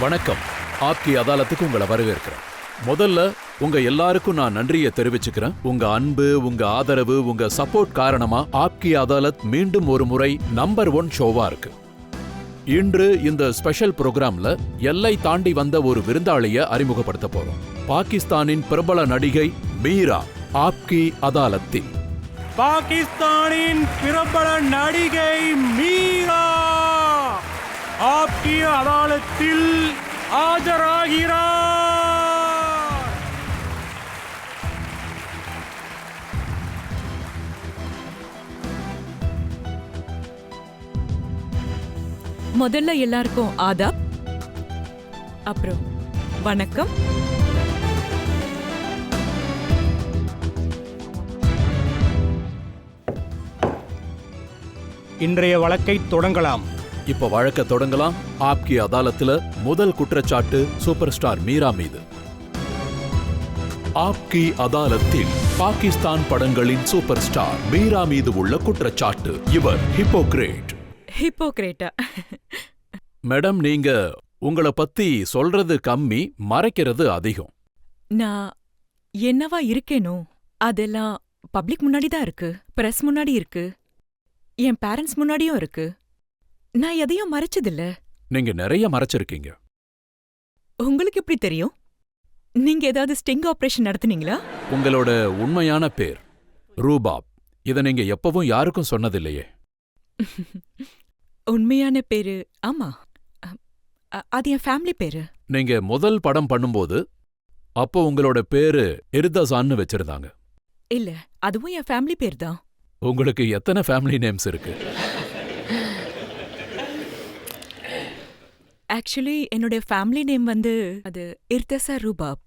வணக்கம். ஆப்கி அதாலத்துக்கு உங்களை வரவேற்கிறேன். முதல்ல உங்க எல்லாருக்கும் நான் நன்றியை தெரிவிச்சுக்கிறேன். உங்க அன்பு, உங்க ஆதரவு, உங்க சப்போர்ட் காரணமா ஆப்கி அதாலத் மீண்டும் ஒரு முறை நம்பர் 1 ஷோவா இருக்கு. இன்று இந்த ஸ்பெஷல் புரோகிராம்ல எல்லை தாண்டி வந்த ஒரு விருந்தாளியை அறிமுகப்படுத்த போறோம். பாகிஸ்தானின் பிரபல நடிகை மீரா ஆப்கி அதாலத்தில். பாகிஸ்தானின் பிரபல நடிகை மீரா ஆப்கி அதாலத்தில் ஆஜராகிறார். முதல்ல எல்லாருக்கும் ஆதாப், அப்புறம் வணக்கம். இன்றைய வழக்கை தொடங்கலாம். இப்ப வழக்க தொடங்கலாம். ஆப்கி அதாலத்துல முதல் குற்றச்சாட்டு சூப்பர் ஸ்டார் மீரா மீது. ஆப்கி அதாலத்தில் பாகிஸ்தான் படங்களின் சூப்பர் ஸ்டார் மீரா மீது உள்ள குற்றச்சாட்டு. இவர் ஹிப்போக்ரேட்டா? மேடம், நீங்க உங்களை பத்தி சொல்றது கம்மி, மறைக்கிறது அதிகம். நான் என்னவா இருக்கேனோ அதெல்லாம் பப்ளிக் முன்னாடி தான் இருக்கு, பிரஸ் முன்னாடி இருக்கு, என் பேரண்ட்ஸ் முன்னாடியும் இருக்கு. நான் எதையும் மறைச்சதில்ல. நீங்க நிறைய மறைச்சிருக்கீங்க. உங்களுக்கு எப்படி தெரியும்? நீங்க ஏதாவது ஸ்டிங் ஆபரேஷன் நடத்துனீங்களா? உங்களோட உண்மையான பேர் ரூபாப். இதை நீங்க எப்பவும் யாருக்கும் சொன்னதில்லையே. உண்மையான பேரு, ஆமா, அது என் ஃபேமிலி பேரு. நீங்க முதல் படம் பண்ணும்போது அப்போ உங்களோட பேரு இர்தசான்னு வச்சிருந்தாங்க. இல்ல, அதுவும் என் ஃபேமிலி பேர் தான். உங்களுக்கு எத்தனை ஃபேமிலி நேம்ஸ் இருக்கு? ஆக்சுவலி என்னோட ஃபேமிலி நேம் வந்து அது இர்தசா ரூபாப்.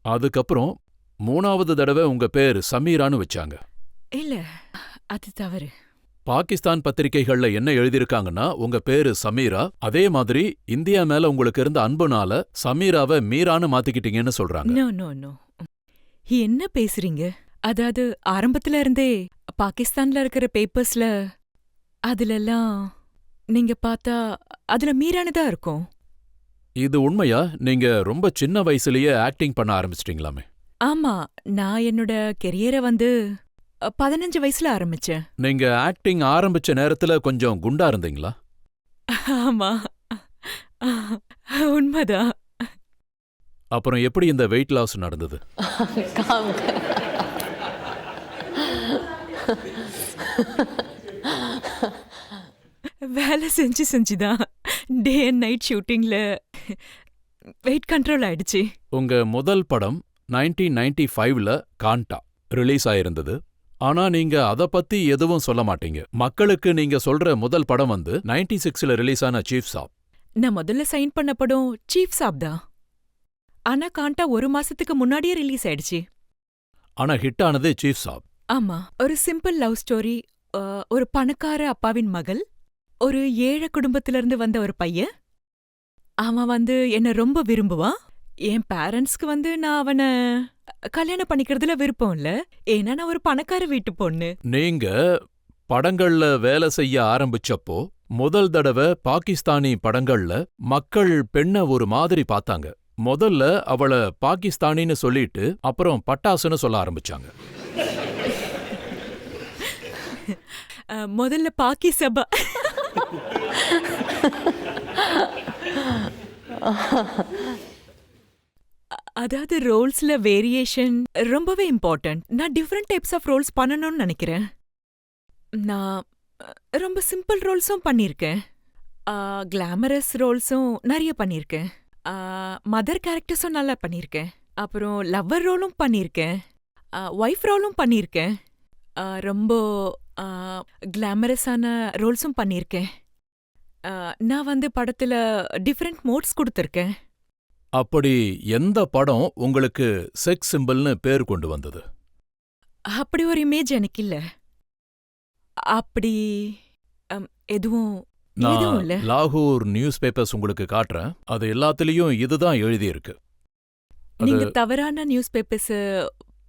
அதுக்கப்புறம் 3வது தடவை உங்க பேர் சமீரான்னு வச்சாங்க. இல்ல, அது தவறு. பாகிஸ்தான் பத்திரிகைகள்ல என்ன எழுதியிருக்காங்கன்னா உங்க பேரு சமீரா, அதே மாதிரி இந்தியா மேல உங்களுக்கு இருந்த அன்புனால சமீராவை மீரான்னு மாத்திக்கிட்டீங்கன்னு சொல்றாங்க. நோ நோ நோ, என்ன பேசுறீங்க? அதாவது ஆரம்பத்துல இருந்தே பாகிஸ்தான்ல இருக்கிற பேப்பர்ஸ்ல அதுலெல்லாம் நீங்க பார்த்தா அதுல மீரானதா இருக்கும். இது உண்மையா? நீங்க ரொம்ப சின்ன வயசுலயே ஆக்டிங் பண்ண ஆரம்பிச்சிட்டீங்களாமே. ஆமா, நான் என்னோட கெரியரை வந்து 15 வயசுல ஆரம்பிச்சேன். நீங்க ஆக்டிங் ஆரம்பிச்ச நேரத்துல கொஞ்சம் குண்டா இருந்தீங்களா? ஆமா, உண்மைதான். அப்புறம் எப்படி இந்த வெயிட் லாஸ் நடந்தது? வேலை செஞ்சுதான் டே அண்ட் நைட் ஷூட்டிங்ல வெயிட் கண்ட்ரோல் ஆயிடுச்சு. உங்க முதல் படம் 1995ல காண்டா ரிலீஸ் ஆயிருந்தது. ஆனா நீங்க அத பத்தி எதுவும் சொல்ல மாட்டீங்க. மக்களுக்கு நீங்க சொல்ற முதல் படம் வந்து 96ல ரிலீஸ் ஆன சீஃப் சாப். நான் முதல்ல சைன் பண்ண படம் சீஃப் சாப் தான். ஆனா காண்டா 1 மாசத்துக்கு முன்னாடியே ரிலீஸ் ஆயிடுச்சு. ஆனா ஹிட் ஆனது சீஃப் சாப். ஆமா, ஒரு சிம்பிள் லவ் ஸ்டோரி. ஒரு பணக்கார அப்பாவின் மகள், ஒரு ஏழை குடும்பத்திலிருந்து இருந்து வந்த ஒரு பையன். அவன் வந்து என்ன ரொம்ப விரும்புவான். என் பேரண்ட்ஸ்க்கு வந்து நான் அவனை கல்யாணம் பண்ணிக்கிறதுல விருப்பம் இல்ல, ஏன்னா நான் ஒரு பணக்கார வீட்டு பொண்ணு. நீங்க படங்கள்ல வேலை செய்ய ஆரம்பிச்சப்போ முதல் தடவை பாகிஸ்தானி படங்கள்ல மக்கள் பெண்ண ஒரு மாதிரி பார்த்தாங்க. முதல்ல அவள பாகிஸ்தானின்னு சொல்லிட்டு அப்புறம் பட்டாசுன்னு சொல்ல ஆரம்பிச்சாங்க. முதல்ல பாக்கி சபா. அதாவது ரோல்ஸ்ல வேரியேஷன் ரொம்பவே இம்பார்ட்டன்ட். நான் டிஃப்ரெண்ட் டைப்ஸ் ஆஃப் ரோல்ஸ் பண்ணணும்னு நினைக்கிறேன். நான் ரொம்ப சிம்பிள் ரோல்ஸும் பண்ணியிருக்கேன், கிளாமரஸ் ரோல்ஸும் நிறைய பண்ணியிருக்கேன், மதர் கேரக்டர்ஸும் நல்லா பண்ணியிருக்கேன், அப்புறம் லவ்வர் ரோலும் பண்ணியிருக்கேன், ஒய்ஃப் ரோலும் பண்ணியிருக்கேன், ரொம்ப கிளாமரஸான ரோல்ஸும் பண்ணியிருக்கேன். நான் வந்து படத்துல டிஃப்ரெண்ட் மோட்ஸ் கொடுத்துருக்கேன். அப்படி எந்த படம் உங்களுக்கு செக்ஸ் சிம்பிள்னு பேர் கொண்டு வந்தது? அப்படி ஒரு இமேஜ் எனக்கு இல்ல. அப்படி எதுவும் இல்ல. லாகூர் நியூஸ் பேப்பர்ஸ் உங்களுக்கு காட்டுறேன். அது எல்லாத்துலயும் இதுதான் எழுதியிருக்கு. நீங்க தவறான நியூஸ் பேப்பர்ஸ்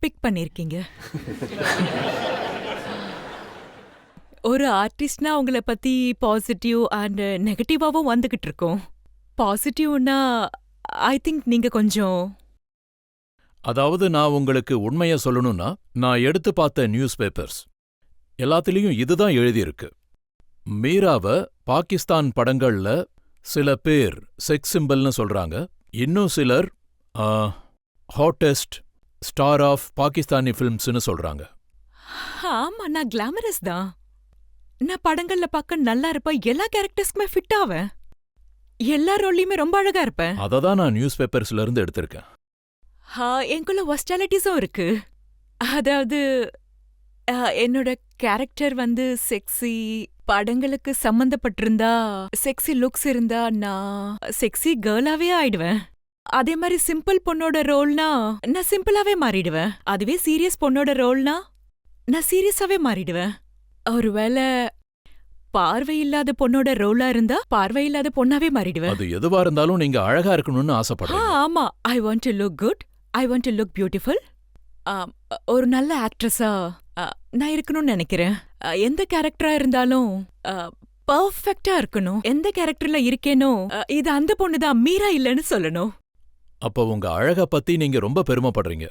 பிக் பண்ணிருக்கீங்க. ஒரு ஆர்டிஸ்ட்னா அவங்கள பத்தி பாசிட்டிவ் அண்ட் நெகட்டிவாவும் வந்துகிட்டு இருக்கோம். பாசிட்டிவ்னா ஐ திங்க் நீங்க கொஞ்சம் அதாவது நான் உங்களுக்கு உண்மைய சொல்லணும்னா, நான் எடுத்து பார்த்த நியூஸ் பேப்பர்ஸ் எல்லாத்துலயும் இதுதான் எழுதியிருக்கு. மீராவ பாகிஸ்தான் படங்கள்ல சில பேர் செக்ஸ் சிம்பல்னு சொல்றாங்க. இன்னும் சிலர் ஹாட்டஸ்ட் ஸ்டார் ஆஃப் பாகிஸ்தானி ஃபிலிம்ஸ்னு சொல்றாங்க. ஆமா, நான் கிளாமரஸ் தான். நான் படங்கள்ல பார்க்க நல்லா இருப்பேன், எல்லா கேரக்டர்ஸ்க்குமே ஃபிட் ஆவேன், எல்லா ரோல்லையுமே ரொம்ப அழகா இருப்பேன். அததான் நான் நியூஸ் பேப்பர்ஸ்ல இருந்து எடுத்திருக்கேன். எனக்குள்ள ஒஸ்டாலிட்டிஸும் இருக்கு. அதாவது என்னோட கேரக்டர் வந்து செக்ஸி, படங்களுக்கு சம்பந்தப்பட்டிருந்தா செக்ஸி லுக்ஸ் இருந்தா நான் செக்ஸி கேர்ளாவே ஆயிடுவேன். அதே மாதிரி சிம்பிள் பொண்ணோட ரோல்னா நான் சிம்பிளாவே மாறிடுவேன். அதுவே சீரியஸ் பொண்ணோட ரோல்னா நான் சீரியஸாவே மாறிடுவேன். ஒருவேளை பார்வை இல்லாத பொண்ணோட ரோலா இருந்தா பார்வை இல்லாத பொண்ணாவே மாறிடுவேன். அது எதுவா இருந்தாலும் நீங்க அழகா இருக்கணும்னு ஆசைப்படுறீங்க. ஆமா, ஐ want to look good, I want to look beautiful. ஒரு நல்ல ஆக்ட்ரஸா நான் இருக்கணும்னு நினைக்கிறேன். எந்த கேரக்டரா இருந்தாலும் பர்ஃபெக்ட்டா இருக்கணும். எந்த கேரக்டர்ல இருக்கேனோ இது அந்த பொண்ணுதான், மீரா இல்லைன்னு சொல்லணும். அப்ப உங்க அழக பத்தி நீங்க ரொம்ப பெருமைப்படுறீங்க.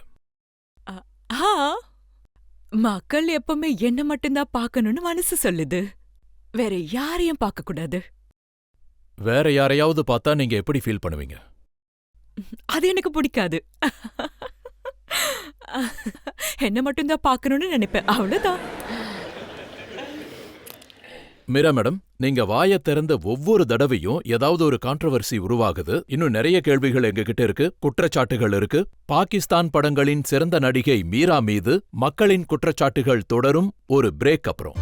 ஆ, மக்கள் எப்பவுமே என்ன மட்டும்தான் பார்க்கணும்னு மனசு சொல்லுது, வேற யாரையும் பார்க்க கூடாது. வேற யாரையாவது பார்த்தா நீங்க எப்படி ஃபீல் பண்ணுவீங்க? அது எனக்கு பிடிக்காது. என்ன மட்டும்தான் பார்க்கணும்னு நினைப்பேன், அவ்வளவுதான். மீரா மேடம், நீங்க வாய திறந்த ஒவ்வொரு தடவையும் ஏதாவது ஒரு கான்ட்ரவர்சி உருவாகுது. இன்னும் நிறைய கேள்விகள் எங்ககிட்ட இருக்கு, குற்றச்சாட்டுகள் இருக்கு. பாகிஸ்தான் படங்களின் சிறந்த நடிகை மீரா மீது மக்களின் குற்றச்சாட்டுகள் தொடரும். ஒரு பிரேக் அப்புறம்.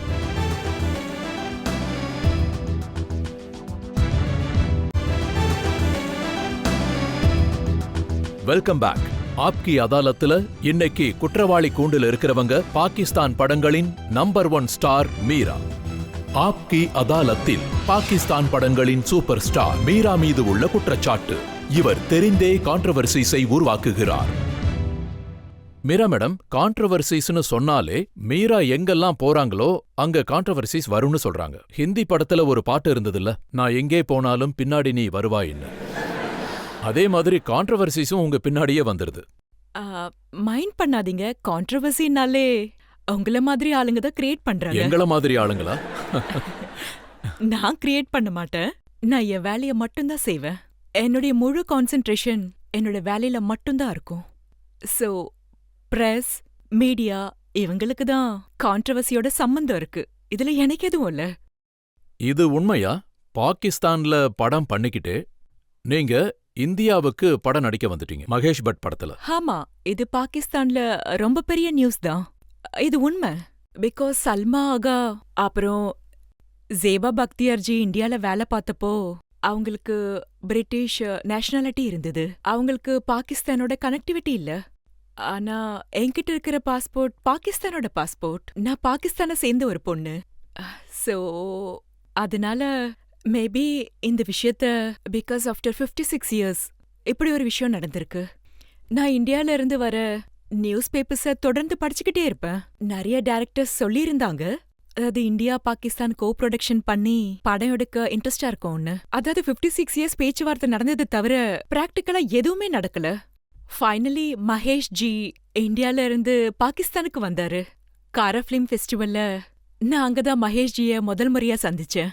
Welcome back. ஆப்கி அதாலத்துல இன்னைக்கு குற்றவாளி கூண்டில் இருக்கிறவங்க பாகிஸ்தான் படங்களின் நம்பர் 1 ஸ்டார் மீரா. ஆப்கி அதாலத்தில் பாகிஸ்தான் படங்களின் சூப்பர் ஸ்டார் மீரா மீது உள்ள குற்றச்சாட்டு. இவர் தெரிந்தே கான்ட்ரவர்சிஸை உருவாக்குகிறார். மீரா மேடம், கான்ட்ரவர்சிஸ்னு சொன்னாலே மீரா எங்கெல்லாம் போறாங்களோ அங்க கான்ட்ரவர்சிஸ் வரும்னு சொல்றாங்க. ஹிந்தி படத்துல ஒரு பாட்டு இருந்ததுல்ல, நான் எங்கே போனாலும் பின்னாடி நீ வருவாயின்னு. அதே மாதிரி கான்ட்ரவர்சிஸும் உங்க பின்னாடியே வந்துருது. மைண்ட் பண்ணாதீங்க, கான்ட்ரவர்சினாலே உங்கள மாதிரி ஆளுங்க தான் கிரியேட் பண்றாங்க. எங்கள மாதிரி ஆளுங்களா? நான் கிரியேட் பண்ண மாட்டேன், நான் என் வேலைய மட்டும்தான் செய்வேன். என்னுடைய முழு கான்சென்ட்ரேஷன் என்னோட வேலையில மட்டும்தான் இருக்கும். சோ பிரஸ், மீடியா இவங்களுக்கு தான் கான்ட்ரவர்சியோட சம்பந்தம் இருக்கு, இதுல எனக்கு எதுவும் இல்ல. இது உண்மையா? பாகிஸ்தான்ல படம் பண்ணிக்கிட்டே நீங்க இந்தியாவுக்கு படம் நடிக்க வந்துட்டீங்க, மகேஷ் பட் படத்துல. ஆமா, இது பாகிஸ்தான்ல ரொம்ப பெரிய நியூஸ் தான். இது உண்மை. பிகாஸ் சல்மா ஆகா அப்புறம் ஜேபா பக்தியார்ஜி இந்தியால வேலை பார்த்தப்போ அவங்களுக்கு பிரிட்டிஷ் நேஷனாலிட்டி இருந்தது, அவங்களுக்கு பாகிஸ்தானோட கனெக்டிவிட்டி இல்ல. ஆனா என்கிட்ட இருக்கிற பாஸ்போர்ட் பாகிஸ்தானோட பாஸ்போர்ட். நான் பாகிஸ்தானை சேர்ந்த ஒரு பொண்ணு. சோ அதனால மேபி இந்த விஷயத்த பிகாஸ் ஆஃப்டர் 56 இயர்ஸ் இப்படி ஒரு விஷயம் நடந்திருக்கு. நான் இந்தியால இருந்து வர நியூஸ் பேப்பர்ஸ தொடர்ந்து படிச்சுக்கிட்டே இருப்பேன். நிறைய டைரக்டர்ஸ் சொல்லியிருந்தாங்க, அதாவது இந்தியா பாகிஸ்தான் கோ ப்ரொடக்ஷன் பண்ணி படம் எடுக்க இன்ட்ரெஸ்டா இருக்கும்னு. அதாவது 56 இயர்ஸ் பேச்சுவார்த்தை நடந்தது தவிர பிராக்டிக்கலா எதுவுமே நடக்கல. ஃபைனலி மகேஷ் ஜி இந்தியால இருந்து பாகிஸ்தானுக்கு வந்தாரு. காரா ஃபிலிம் ஃபெஸ்டிவல்ல நான் அங்கதான் மகேஷ் ஜிய முதல் முறையா சந்திச்சேன்.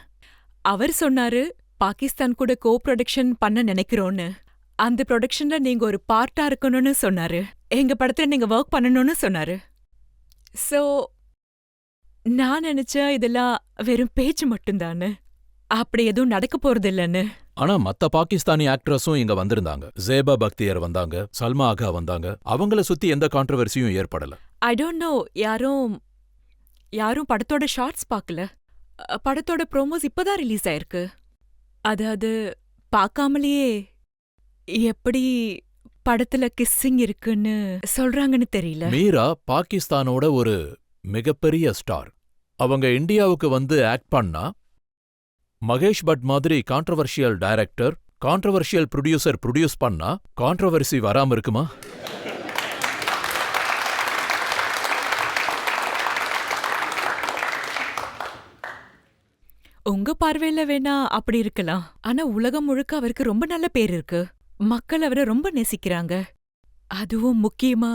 அவர் சொன்னாரு, பாகிஸ்தான் கூட கோ ப்ரொடக்ஷன் பண்ண நினைக்கிறோன்னு, அந்த ப்ரொடக்ஷன்ல நீங்க ஒரு பார்ட்டா இருக்கணும்னு சொன்னாரு, எங்க படத்துல நீங்க ஒர்க் பண்ணணும்னு சொன்னாரு. சோ நான் நினைச்சேன் இதெல்லாம் வெறும் பேச்சு மட்டும்தான்னு, அப்படி எதுவும் நடக்க போறது இல்லன்னு. ஆனா மத்த பாகிஸ்தானி ஆக்ட்ரஸும் இங்க வந்திருந்தாங்க. ஜேபா பக்தியார் வந்தாங்க, சல்மா ஆகா வந்தாங்க. அவங்கள சுத்தி எந்த கான்ட்ரவர்சியும் ஏற்படல. ஐ டோன்ட் நோ, யாரும் படத்தோட ஷார்ட்ஸ் பார்க்கல. படத்தோட ப்ரோமோஸ் இப்பதான் ரிலீஸ் ஆயிருக்கு. அதாவது பார்க்காமலேயே எப்படி படத்துல கிஸ்ஸிங் இருக்குன்னு சொல்றாங்கன்னு தெரியல. மீரா பாகிஸ்தானோட ஒரு மிகப்பெரிய ஸ்டார். அவங்க இந்தியாவுக்கு வந்து ஆக்ட் பண்ணா மகேஷ் பட் மாதிரி controversial director, controversial producer produce பண்ணா கான்ட்ரவர்சி வராம இருக்குமா? உங்க பார்வையில வேணா அப்படி இருக்கலாம். ஆனா உலகம் முழுக்க அவருக்கு ரொம்ப நல்ல பேர் இருக்கு. மக்கள் அவரை ரொம்ப நேசிக்கிறாங்க. அதுவும் முக்கியமா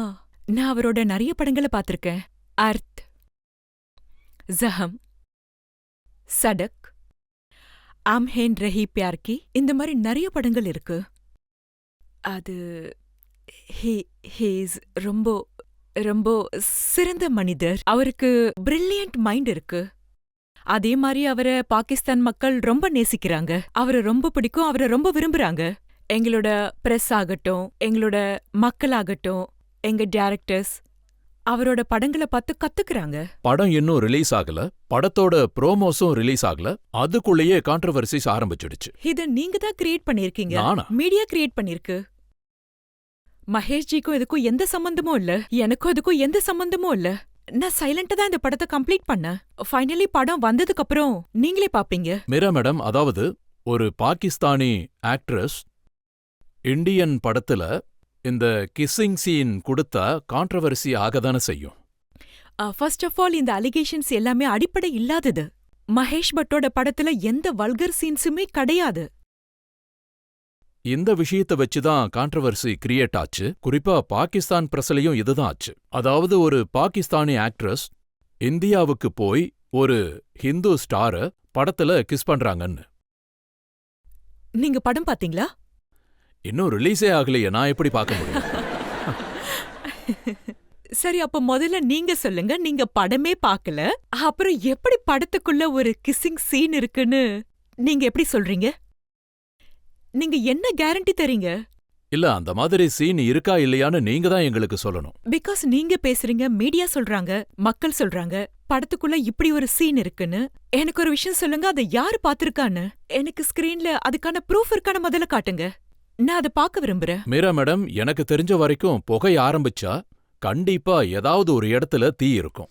நான் அவரோட நிறைய படங்களை பார்த்திருக்கேன். அர்த், ஜஹம், சடக், ஆம்ஹேன் ரஹி பியார் கி, இந்த மாதிரி நிறைய படங்கள் இருக்கு. அது ஹீஸ் ரொம்ப ரொம்ப சிறந்த மனிதர். அவருக்கு பிரில்லியன்ட் மைண்ட் இருக்கு. அதே மாதிரி அவரை பாகிஸ்தான் மக்கள் ரொம்ப நேசிக்கிறாங்க. அவரை ரொம்ப பிடிக்கும், அவரை ரொம்ப விரும்புறாங்க. எங்களோட பிரஸ் ஆகட்டும், எங்களோட மக்களாகட்டும், எங்க டைரக்டர்ஸ் அவரோட படங்களை பார்த்து கத்துக்கிறாங்க. படம் இன்னும் ரிலீஸ் ஆகல, படத்தோட ப்ரோமோஸும் ரிலீஸ் ஆகல, அதுக்குள்ளேயே கான்ட்ரோவர்சிஸ் ஆரம்பிச்சிடுச்சு. இத நீங்க தான் கிரியேட் பண்ணிருக்கீங்க. நானா? மீடியா கிரியேட் பண்ணிருக்கு. மகேஷ்ஜிக்கும் இதுக்கும் எந்த சம்பந்தமும் இல்ல, எனக்கும் இதுக்கும் எந்த சம்பந்தமும் இல்ல. நான் சைலண்டா தான் இந்த படத்தை கம்ப்ளீட் பண்ணேன். ஃபைனலி படம் வந்ததுக்கு அப்புறம் நீங்களே பாப்பீங்க. மீரா மேடம், அதாவது ஒரு பாகிஸ்தானி ஆக்ட்ரஸ் இந்தியன் படத்துல இந்த கிஸ்ஸிங் சீன் கொடுத்தா கான்ட்ரோவர்சி ஆகதானே செய்யும். ஃபர்ஸ்ட் ஆஃப் ஆல் இந்த அலிகேஷன்ஸ் எல்லாமே அடிப்படை இல்லாதது. மகேஷ் பட்டோட படத்துல எந்த வல்கர் சீன்ஸுமே கிடையாது. இந்த விஷயத்தை வச்சுதான் கான்ட்ரோவர்சி கிரியேட் ஆச்சு. குறிப்பா பாகிஸ்தான் பிரஸ்லயும் இதுதான் ஆச்சு. அதாவது ஒரு பாகிஸ்தானி ஆக்ட்ரஸ் இந்தியாவுக்கு போய் ஒரு ஹிந்து ஸ்டார படத்துல கிஸ் பண்றாங்கன்னு. நீங்க படம் பாத்தீங்களா? இன்னும் ரிலீஸே ஆகலையே, நான் எப்படி பார்க்க முடியும்? சரி, அப்ப முதல்ல நீங்க சொல்லுங்க. நீங்க படமே பார்க்கல, அப்புறம் எப்படி படத்துக்குள்ள ஒரு கிஸ்ஸிங் சீன் இருக்குன்னு நீங்க எப்படி சொல்றீங்க? நீங்க என்ன கேரண்டி தரீங்க? இல்ல, அந்த மாதிரி சீன் இருக்கா இல்லையான்னு நீங்க தான் எங்களுக்கு சொல்லணும். பிகாஸ் நீங்க பேசுறீங்க, மீடியா சொல்றாங்க, மக்கள் சொல்றாங்க படத்துக்குள்ள இப்படி ஒரு சீன் இருக்குன்னு. எனக்கு ஒரு விஷயம் சொல்லுங்க, அதை யாரு பாத்திருக்கான்னு. எனக்கு ஸ்கிரீன்ல அதுக்கான ப்ரூஃப் இருக்கான முதல்ல காட்டுங்க. நான் அதை பார்க்க விரும்புறேன். மீரா மேடம், எனக்கு தெரிஞ்ச வரைக்கும் புகை ஆரம்பிச்சா கண்டிப்பா ஏதாவது ஒரு இடத்துல தீ இருக்கும்.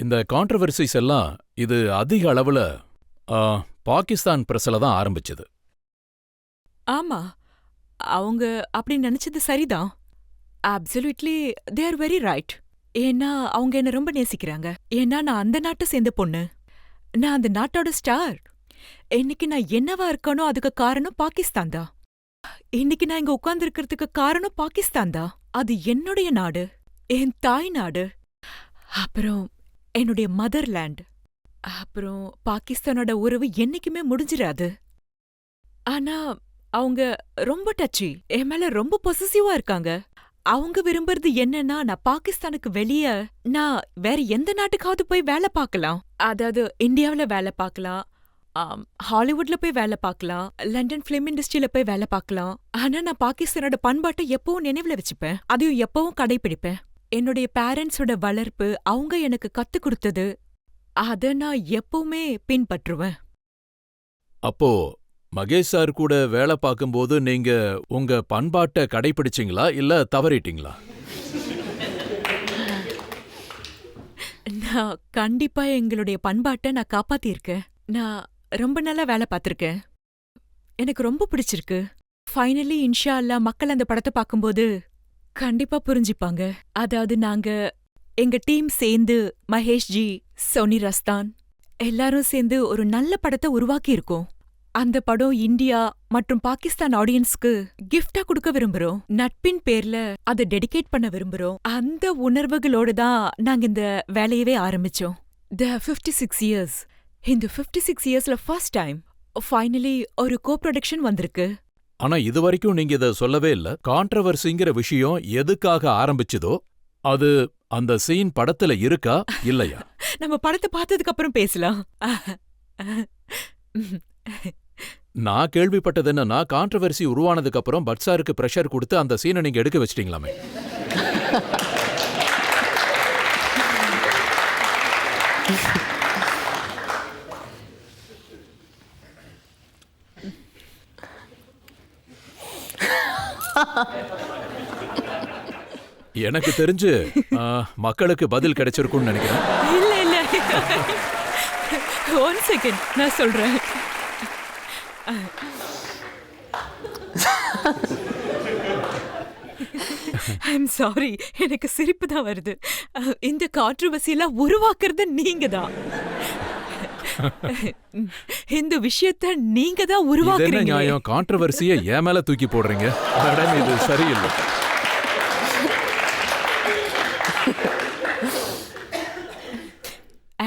இந்த கான்ட்ரோவர்சிஸ் எல்லாம் இது அதிக அளவுல பாகிஸ்தான் பிரஸ்ல தான் ஆரம்பிச்சது. ஆமா, அவங்க அப்படி நினைச்சது சரிதான். Absolutely they are very right. ஏன்னா அவங்க என்ன ரொம்ப நேசிக்கிறாங்க. ஏன்னா நான் அந்த நாட்டை சேர்ந்த பொண்ணு, நான் அந்த நாட்டோட ஸ்டார். இன்னைக்கு நான் என்னவா இருக்கனோ அதுக்கு காரணம் பாகிஸ்தான் தான். இன்னைக்கு நான் இங்க உட்கார்ந்து இருக்கிறதுக்கு காரணம் பாகிஸ்தான் தான். அது என்னுடைய நாடு, என் தாய் நாடு, அப்புறம் என்னுடைய மதர்லேண்ட். அப்புறம் பாகிஸ்தானோட உறவு என்னைக்குமே முடிஞ்சிடாது. ஆனா அவங்க ரொம்ப டச்சி, என் மேல ரொம்ப பொசசிவா இருக்காங்க. அவங்க விரும்புறது என்னன்னா, நான் பாகிஸ்தானுக்கு வெளிய நான் வேற எந்த நாட்டுக்காவது போய் வேலை பார்க்கலாம். அதாவது இந்தியாவுல வேலை பார்க்கலாம், ஹாலிவுட்ல போய் வேலை பார்க்கலாம், லண்டன் ஃபிலிம் இண்டஸ்ட்ரியில போய் வேலை பார்க்கலாம். ஆனா நான் பாகிஸ்தானோட பண்பாட்டை எப்பவும் நினைவுல வச்சுப்பேன், அதையும் எப்பவும் கடைபிடிப்பேன். என்னுடைய பேரண்ட்ஸோட வளர்ப்பு, அவங்க எனக்கு கத்து கொடுத்தது, அத நான் எப்பவுமே பின்பற்றுவேன். அப்போ மகேஷ் சார் கூட வேலை பார்க்கும்போது நீங்க உங்க பண்பாட்டை கடைபிடிச்சீங்களா இல்ல தவறிட்டீங்களா? நான் கண்டிப்பா எங்களுடைய பண்பாட்டை நான் காப்பாத்திருக்கேன். நான் ரொம்ப நல்லா வேலை பார்த்திருக்கேன். எனக்கு ரொம்ப பிடிச்சிருக்கு. ஃபைனலி இன்ஷா அல்லாஹ் மக்கள் அந்த படத்தை பார்க்கும்போது கண்டிப்பா புரிஞ்சுப்பாங்க. அதாவது நாங்க எங்க டீம் சேர்ந்து, மகேஷ்ஜி, சோனி ரஸ்தான் எல்லாரும் சேர்ந்து ஒரு நல்ல படத்தை உருவாக்கி இருக்கோம். அந்த படம் இந்தியா மற்றும் பாகிஸ்தான் ஆடியன்ஸ்க்கு கிஃப்டா கொடுக்க விரும்புறோம். நட்பின் பேர்ல அதை டெடிகேட் பண்ண விரும்புறோம். அந்த உணர்வுகளோட தான் நாங்க இந்த வேலையவே ஆரம்பிச்சோம். The 56 years. இந்த 56 இயர்ஸ்ல ஃபர்ஸ்ட் டைம் ஃபைனலி ஒரு கோ ப்ரொடக்ஷன் வந்திருக்கு. ஆனா இது வரைக்கும் நீங்க இத சொல்லவே இல்ல. கான்ட்ரோவர்சிங்கிற விஷயம் எதுக்காக ஆரம்பிச்சதோ அது அந்த சீன் படத்துல இருக்கா இல்லையா? நம்ம படத்தை பார்த்ததுக்கு அப்புறம் பேசலாம். நான் கேள்விப்பட்டது என்னன்னா, கான்ட்ரோவர்சி உருவானதுக்கு அப்புறம் பட்சாருக்கு பிரஷர் கொடுத்து அந்த சீனை நீங்க எடுக்க வச்சிட்டீங்களாமே. எனக்கு தெரிஞ்சு மக்களுக்கு பதில் கிடைச்சிருக்கும்னு நினைக்கிறேன். இல்ல இல்ல, 1 செகண்ட் நான் சொல்றேன். ஐம் சாரி, எனக்கு சிரிப்பு தான் வருது. இந்த கான்ட்ரோவர்சியெல்லாம் உருவாக்குறது நீங்க தான். இந்த விஷயத்த நீங்க தான் இது என்ன உருவாக்குறீங்க. நியாயம்? கான்ட்ரவர்சியை ஏன் மேல தூக்கி போடுறீங்க? மேடம், இது சரியில்லை.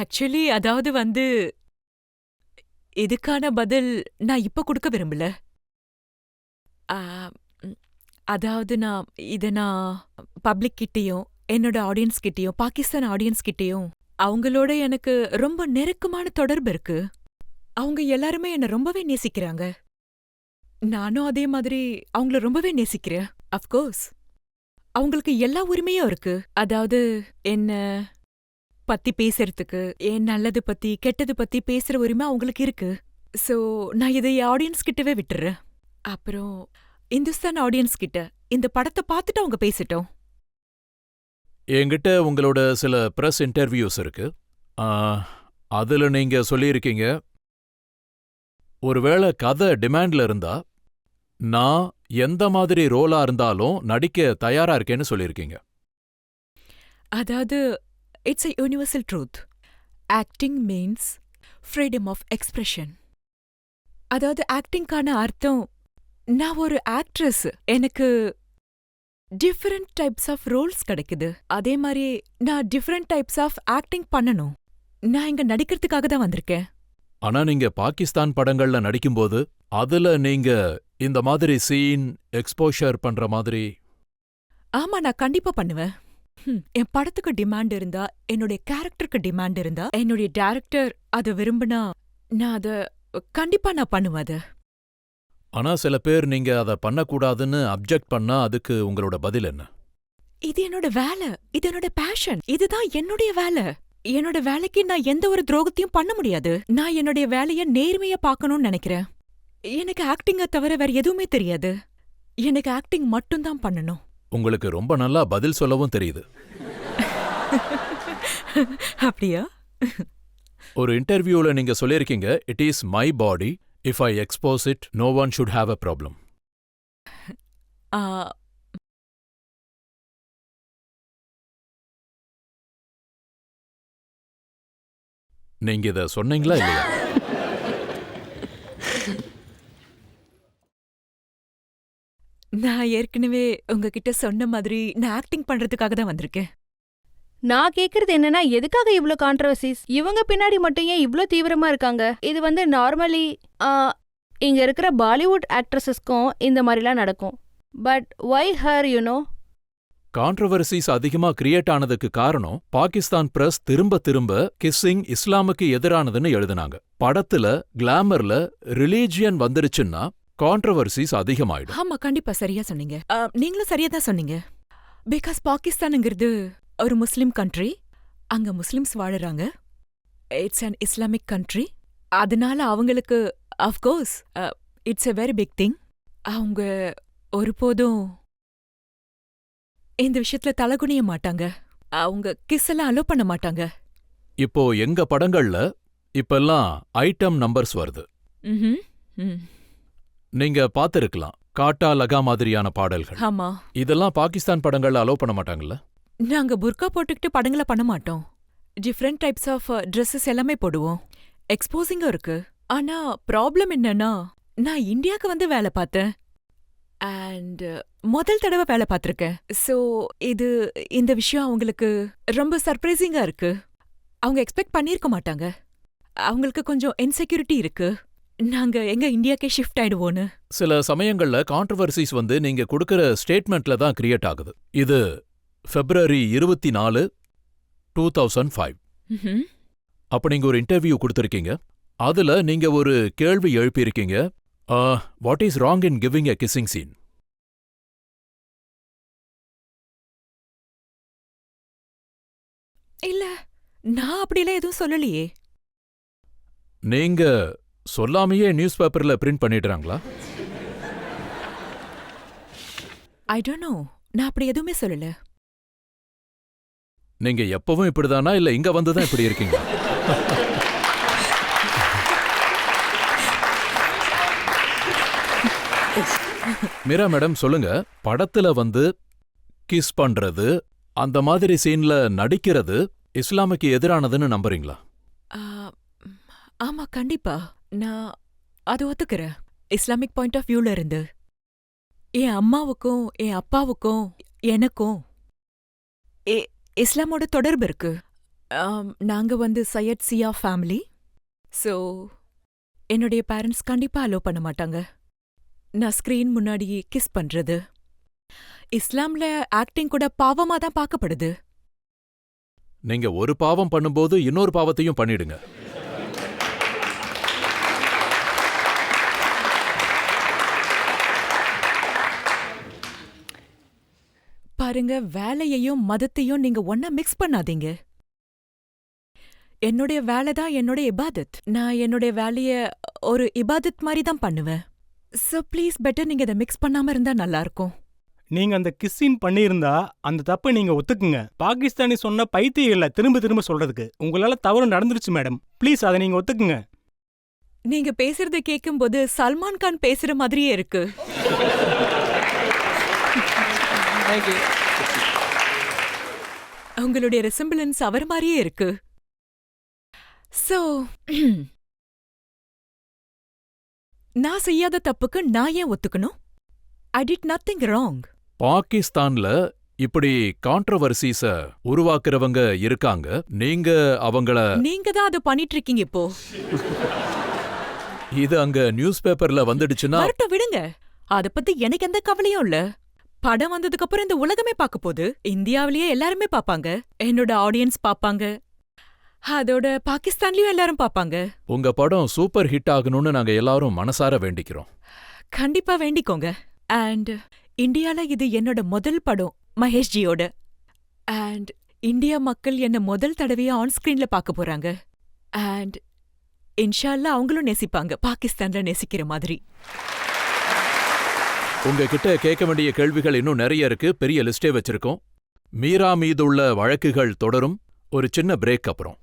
ஆக்சுவலி அதாவது வந்து இதுக்கான பதில் நான் இப்ப கொடுக்க விரும்பல. ஆ, ம், அதாவது நான் பப்ளிக் கிட்டயும் என்னோட ஆடியன்ஸ் கிட்டயும் பாகிஸ்தான் ஆடியன்ஸ் கிட்டயும் அவங்களோட எனக்கு ரொம்ப நெருக்கமான தொடர்பு இருக்கு. அவங்க எல்லாருமே என்ன ரொம்பவே நேசிக்கிறாங்க. நானும் அதே மாதிரி அவங்கள ரொம்பவே நேசிக்கிறேன். அஃப்கோர்ஸ் அவங்களுக்கு எல்லா உரிமையும் இருக்கு. அதாவது என்ன பத்தி பேசுறதுக்கு, என் நல்லது பத்தி கெட்டது பத்தி பேசுற உரிமை அவங்களுக்கு இருக்கு. சோ நான் இதை ஆடியன்ஸ் கிட்டவே விட்டுறேன். அப்புறம் இந்துஸ்தான் ஆடியன்ஸ் கிட்ட இந்த படத்தை பார்த்துட்டு அவங்க பேசிட்டோம். என்கிட்ட உங்களோட சில பிரஸ் இன்டர்வியூஸ் இருக்கு. ஆ, அதுல நீங்க சொல்லியிருக்கீங்க, ஒருவேளை கதை டிமாண்ட்ல இருந்தா நான் எந்த மாதிரி ரோலா இருந்தாலும் நடிக்க தயாரா இருக்கேன்னு சொல்லியிருக்கீங்க. அதாவது it's a universal truth. Acting means freedom of expression. அதாவது ஆக்டிங்கான அர்த்தம், நான் ஒரு ஆக்ட்ரஸ், எனக்கு டிஃபரெண்ட் டைப்ஸ் ஆஃப் ரோல்ஸ் கிடைக்குது. அதே மாதிரி நான் டிஃபரெண்ட் டைப்ஸ் ஆஃப் ஆக்டிங் பண்ணணும். நான் இங்க நடிக்கிறதுக்காக தான் வந்திருக்கேன். ஆனா நீங்க பாகிஸ்தான் படங்கள்ல நடிக்கும்போது அதுல நீங்க இந்த மாதிரி சீன் எக்ஸ்போஷர் பண்ற மாதிரி. ஆமா, நான் கண்டிப்பா பண்ணுவேன். என் படத்துக்கு டிமாண்ட் இருந்தா, என்னுடைய கேரக்டருக்கு டிமாண்ட் இருந்தா, என்னுடைய டைரக்டர் அத விரும்பினா நான் அத கண்டிப்பா நான் பண்ணுவேன் அத. ஆனா சில பேர் நீங்க அதை பண்ணக்கூடாதுன்னு அப்ஜெக்ட் பண்ணா அதுக்கு உங்களோட பதில் என்ன? இது என்னோட வேலை, இது என்னோட பேஷன், இதுதான் என்னுடைய வேலை. என்னோட வேலைக்கு நான் எந்த ஒரு துரோகத்தையும் பண்ண முடியாது. நான் என்னுடைய வேலைய நேர்மையா பார்க்கணும்னு நினைக்கிறேன். எனக்கு ஆக்டிங்க தவிர வேற எதுவுமே தெரியாது. எனக்கு ஆக்டிங் மட்டும்தான் பண்ணணும். உங்களுக்கு ரொம்ப நல்லா பதில் சொல்லவும் தெரியுது. அப்படியா? ஒரு இன்டர்வியூல நீங்க சொல்லியிருக்கீங்க, it is my body, if I expose it no one should have a problem. ஆ, நீங்க இத சொன்னீங்களா இல்லையா? நான் ஏற்கனவே உங்ககிட்ட சொன்ன மாதிரி நான் ஆக்டிங் பண்றதுக்காக தான் வந்திருக்கேன். நான் கேக்குறது என்னன்னா, எதுக்காக இவ்ளோ கான்ட்ரவர்சிஸ்? இவங்க பின்னாடி மட்டும் ஏன் இவ்ளோ தீவிரமா இருக்காங்க? இது வந்து நார்மலி இங்க இருக்கிற பாலிவுட் ஆக்ட்ரஸஸ்க்கும் இந்த மாதிரிலாம் நடக்கும். But why her you know? Controversies அதிகமா கிரியேட் ஆனதுக்கு காரணம் பாகிஸ்தான் பிரஸ் திரும்ப திரும்ப கிஸ்ஸிங் இஸ்லாமுக்கு எதிரானதுன்னு எழுதுனாங்க. படத்துல கிளாமர்ல ரிலீஜியன் வந்துருச்சுன்னா கான்ட்ரவர்சிஸ் அதிகமாயிடும். ஆமா, கண்டிப்பா சரியா சொன்னீங்க. நீங்களும் சரியா தான் சொன்னீங்க. பிகாஸ் பாகிஸ்தானுங்கிறது ஒரு முஸ்லிம் கண்ட்ரி. அங்க முஸ்லிம்ஸ் வாழுறாங்க. It's an Islamic country. அதனால அவங்களுக்கு of course it's a very big thing. அவங்க ஒருபோதும் இந்த விஷயத்துல தலகுனிய மாட்டாங்க. அவங்க கிஸ் எல்லாம் அலோ பண்ண மாட்டாங்க. இப்போ எங்க படங்கள்ல இப்பெல்லாம் ஐட்டம் நம்பர்ஸ் வருது. ம்ஹும். ம். நீங்க பாத்திருக்கலாம், காட்டா லகா மாதிரியான பாடல்கள். ஆமா, இதெல்லாம் பாகிஸ்தான் படங்கள்ல அலோ பண்ண மாட்டாங்கல்ல? நாங்க புர்கா போட்டுக்கிட்டு படங்களை பண்ண மாட்டோம். டிஃப்ரெண்ட் டைப்ஸ் ஆஃப் ட்ரெஸ்ஸஸ் எல்லாமே போடுவோம். எக்ஸ்போசிங்கும் இருக்கு. ஆனா ப்ராப்ளம் என்னன்னா, நான் இந்தியாவுக்கு வந்து வேலை பார்த்தேன். அண்ட் முதல் தடவை வேலை பார்த்திருக்கேன். ஸோ இந்த விஷயம் அவங்களுக்கு ரொம்ப சர்ப்ரைசிங்கா இருக்கு. அவங்க எக்ஸ்பெக்ட் பண்ணியிருக்க மாட்டாங்க. அவங்களுக்கு கொஞ்சம் இன்செக்யூரிட்டி இருக்கு, நாங்க எங்க இந்தியாக்கே ஷிஃப்ட் ஆயிடுவோன்னு. சில சமயங்கள்ல கான்ட்ரவர்சிஸ் வந்து நீங்க கொடுக்கிற ஸ்டேட்மெண்ட்ல தான் கிரியேட் ஆகுது. இது February 24, 2005. ம்ஹும். அப்ப நீங்க ஒரு இன்டர்வியூ கொடுத்திருக்கீங்க. அதுல நீங்க ஒரு கேள்வி எழுப்பியிருக்கீங்க, what is wrong in giving a kissing scene? இல்ல, நான் அப்படிலாம் எதுவும் சொல்லலையே. நீங்க சொல்லாமையே நியூஸ் பேப்பர்ல பிரிண்ட் பண்ணிடுறாங்களா? ஐ டோன்ட் நோ, நான் அப்படி எதுவுமே சொல்லல. நீங்க எப்பவும் இப்படிதானா, இல்ல இங்க வந்துதான் இப்படி இருக்கீங்க? மீரா மேடம், சொல்லுங்க, படத்துல வந்து கிஸ் பண்றது அந்த மாதிரி சீன்ல நடிக்கிறது இஸ்லாமுக்கு எதிரானதுன்னு நம்புறீங்களா? ஆ, ஆமா கண்டிப்பா. நான் அது ஒத்துக்கிறேன். இஸ்லாமிக் பாயிண்ட் ஆஃப் வியூல இருந்து என் அம்மாவுக்கும் என் அப்பாவுக்கும் எனக்கும் இஸ்லாமோட தொடர்பு இருக்கு. நாங்க வந்து சையத் சியா ஃபேமிலி. ஸோ என்னுடைய பேரண்ட்ஸ் கண்டிப்பா அலோவ் பண்ண மாட்டாங்க நான் ஸ்கிரீன் முன்னாடி கிஸ் பண்றது. இஸ்லாம்ல ஆக்டிங் கூட பாவமா தான் பார்க்கப்படுது. நீங்க ஒரு பாவம் பண்ணும்போது இன்னொரு பாவத்தையும் பண்ணிடுங்க. பாருங்க, வேலையையும் மதத்தையும் நீங்க ஒன்னா மிக்ஸ் பண்ணாதீங்க. என்னுடைய வேலை தான் என்னோட இபாதத். நான் என்னுடைய வேலைய ஒரு இபாதத் மாதிரி தான் பண்ணுவேன். ஸோ ப்ளீஸ் பெட்டர் நீங்க இதை மிக்ஸ் பண்ணாம இருந்தா நல்லா இருக்கும். நீங்க அந்த கிஸ்ஸின் பண்ணியிருந்தா அந்த தப்பை நீங்க ஒத்துக்குங்க. பாகிஸ்தானி சொன்ன பைத்தியம் இல்ல திரும்ப திரும்ப சொல்றதுக்கு. உங்களால தவறு நடந்துருச்சு மேடம். ப்ளீஸ் அதை நீங்க ஒத்துக்குங்க. நீங்க பேசுறத கேட்கும்போது சல்மான் கான் பேசுற மாதிரியே இருக்கு. உங்களுடைய ரெசிம்பிளன்ஸ் அவர் மாதிரியே இருக்கு. சோ நான் செய்யாத தப்புக்கு நான் ஏன் ஒத்துக்கணும்? I did nothing wrong. பாகிஸ்தான்ல இப்படி கான்ட்ரவர்சிஸ உருவாக்குறவங்க இருக்காங்க. நீங்க அவங்கள நீங்க தான் அதை பண்ணிட்டு இருக்கீங்க இப்போ. இது அங்க நியூஸ் பேப்பர்ல வந்துடுச்சுன்னா வரட்டும் விடுங்க. அத பத்தி எனக்கு எந்த கவலையும் இல்ல. படம் வந்ததுக்கு அப்புறம் இந்த உலகமே பார்க்க போகுது. இந்தியாவிலேயே எல்லாருமே பாப்பாங்க. என்னோட ஆடியன்ஸ் பாப்பாங்க. அதோட பாகிஸ்தான்லயும் எல்லாரும் பாப்பாங்க. உங்க படம் சூப்பர் ஹிட் ஆகணும்னு நாங்க எல்லாரும் மனசார வேண்டிக்கிறோம். கண்டிப்பா வேண்டிக்கோங்க. அண்ட் இந்தியால இது என்னோட முதல் படம் மகேஷ்ஜியோட. அண்ட் இந்தியா மக்கள் என்ன முதல் தடவையா ஆன் ஸ்கிரீன்ல பார்க்க போறாங்க. அண்ட் இன்ஷால்லா அவங்களும் நேசிப்பாங்க பாகிஸ்தான்ல நேசிக்கிற மாதிரி. உங்ககிட்ட கேட்க வேண்டிய கேள்விகள் இன்னும் நிறைய இருக்கு. பெரிய லிஸ்டே வச்சிருக்கோம். மீரா மீதுள்ள வழக்குகள் தொடரும். ஒரு சின்ன பிரேக் அப்புறம்.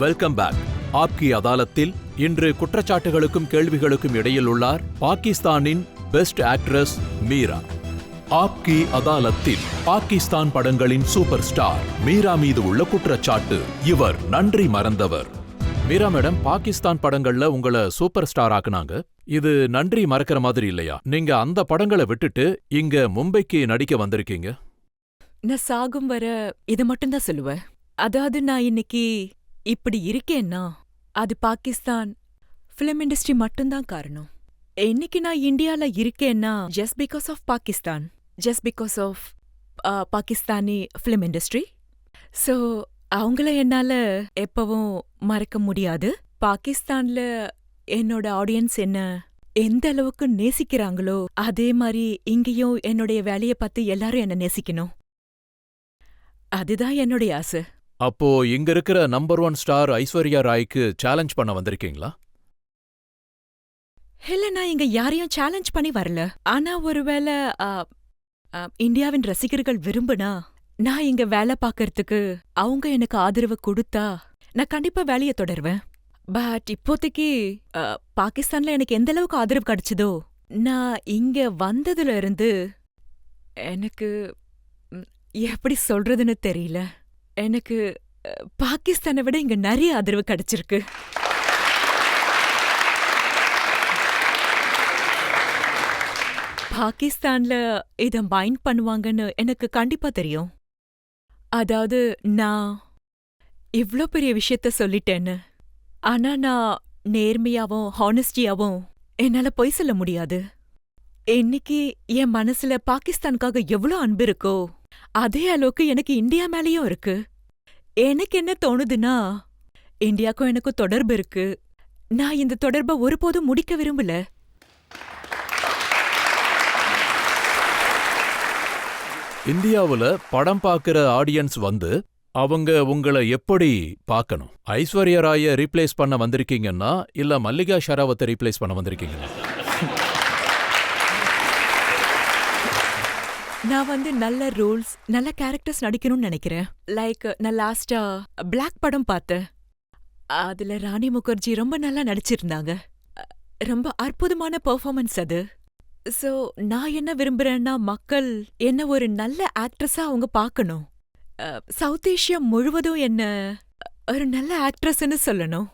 Welcome back. ஆப்கி அதாலத்தில் இன்று குற்றச்சாட்டுகளுக்கும் கேள்விகளுக்கும் இடையில் உள்ளார் பாகிஸ்தானின் பெஸ்ட் ஆக்ட்ரஸ் மீரா. ஆப்கி அதாலத்தில் பாகிஸ்தான் படங்களின் சூப்பர் ஸ்டார் மீரா மீது உள்ள குற்றச்சாட்டு. இவர் நன்றி மறந்தவர். மீரா மேடம், பாகிஸ்தான் படங்கள்ல உங்களை சூப்பர் ஸ்டார் ஆக்குனாங்க. இது நன்றி மறக்கிற மாதிரி இல்லையா? நீங்க அந்த படங்களை விட்டுட்டு இங்க மும்பைக்கு நடிக்க வந்திருக்கீங்க. நான் சாகும் வர இதை மட்டும்தான் சொல்லுவேன். அதாவது நான் இன்னைக்கு இப்படி இருக்கேன்னா அது பாகிஸ்தான் ஃபிலிம் இண்டஸ்ட்ரி மட்டும்தான் காரணம். இன்னைக்கு நான் இந்தியால இருக்கேன்னா just because of Pakistan, just because of Pakistani film industry. So அவங்கள என்னால எப்பவும் மறக்க முடியாது. பாகிஸ்தான்ல என்னோட ஆடியன்ஸ் என்ன எந்த அளவுக்கு நேசிக்கிறாங்களோ அதே மாதிரி இங்கேயும் என்னுடைய வேலையை பார்த்து எல்லாரும் என்ன நேசிக்கணும். அதுதான் என்னுடைய ஆசை. அப்போ இங்க இருக்கிற நம்பர் 1 ஸ்டார் ஐஸ்வர்யா ராய்க்கு சேலஞ்ச் பண்ண வந்திருக்கீங்களா? இல்ல, நான் இங்க யாரையும் சேலஞ்ச் பண்ணி வரல. ஆனா ஒருவேளை இந்தியாவின் ரசிகர்கள் விரும்புனா நான் இங்க வேலை பார்க்கறதுக்கு அவங்க எனக்கு ஆதரவு கொடுத்தா நான் கண்டிப்பா வேலையை தொடருவேன். பட் இப்போதைக்கு பாகிஸ்தான்ல எனக்கு எந்த அளவுக்கு ஆதரவு கிடைச்சதோ நான் இங்க வந்ததுல இருந்து எனக்கு எப்படி சொல்றதுன்னு தெரியல. எனக்கு பாகிஸ்தானை விட இங்க நிறைய ஆதரவு கிடைச்சிருக்கு. பாகிஸ்தான்ல இத மைண்ட் பண்ணுவாங்கன்னு எனக்கு கண்டிப்பா தெரியும். அதாவது நான் இவ்ளோ பெரிய விஷயத்த சொல்லிட்டேன்னு. ஆனா நான் நேர்மையாவும் ஹானஸ்டியாவும் என்னால பொய் சொல்ல முடியாது. இன்னைக்கு என் மனசுல பாகிஸ்தானுக்காக எவ்வளோ அன்பு இருக்கோ அதே அளவுக்கு எனக்கு இந்தியா மேலயும் இருக்கு. எனக்கு என்ன தோணுதுன்னா இந்தியாக்கும் எனக்கும் தொடர்பு இருக்கு. நான் இந்த தொடர்பை ஒருபோதும் முடிக்க விரும்பல. இந்தியாவுல படம் பார்க்கிற ஆடியன்ஸ் வந்து அவங்க உங்களை எப்படி பார்க்கணும்? ஐஸ்வர்யா ராய ரீப்ளேஸ் பண்ண வந்திருக்கீங்கன்னா இல்ல மல்லிகா ஷெராவத்தை ரீப்ளேஸ் பண்ண வந்திருக்கீங்களா? நான் வந்து நல்ல ரோல்ஸ் நல்ல கேரக்டர்ஸ் நடிக்கணும்னு நினைக்கிறேன். லைக் நான் லாஸ்டா பிளாக் படம் பார்த்தேன். அதுல ராணி முகர்ஜி ரொம்ப நல்லா நடிச்சிருந்தாங்க. ரொம்ப அற்புதமான பெர்ஃபார்மன்ஸ் அது. சோ நான் என்ன விரும்புறேன்னா, மக்கள் என்ன ஒரு நல்ல ஆக்ட்ரஸா அவங்க பார்க்கணும். சவுத் ஏஷியா முழுவதும் என்ன ஒரு நல்ல ஆக்ட்ரஸ்னு சொல்லணும்.